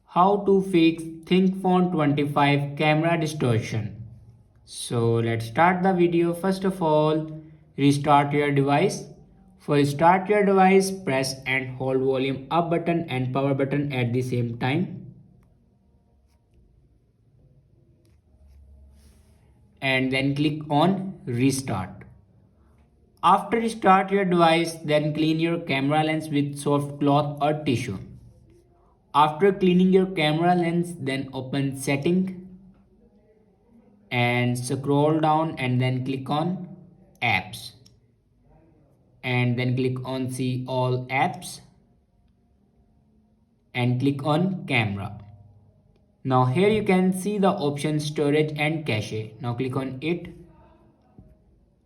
How to fix ThinkPhone 25 camera distortion. So let's start the video. First of all, restart your device. For start your device, press and hold volume up button and power button at the same time. And then click on restart. After restart your device, then clean your camera lens with soft cloth or tissue. After cleaning your camera lens, then open setting and scroll down and then click on apps and then click on see all apps and click on camera. Now here you can see the option storage and cache. Now click on it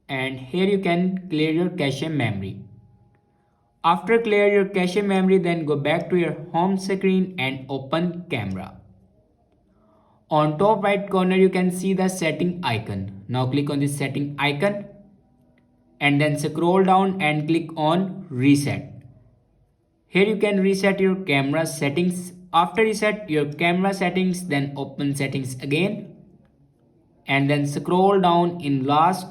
and here you can clear your cache memory. After clear your cache memory, then go back to your home screen and open camera. On top right corner you can see the setting icon. Now click on this setting icon and then scroll down and click on reset. Here you can reset your camera settings. After reset your camera settings, then open settings again and then scroll down in last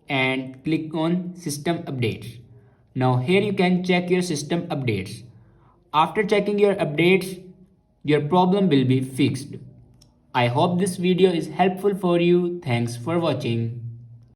and click on system updates. Now here you can check your system updates. After checking your updates, your problem will be fixed. I hope this video is helpful for you. Thanks for watching.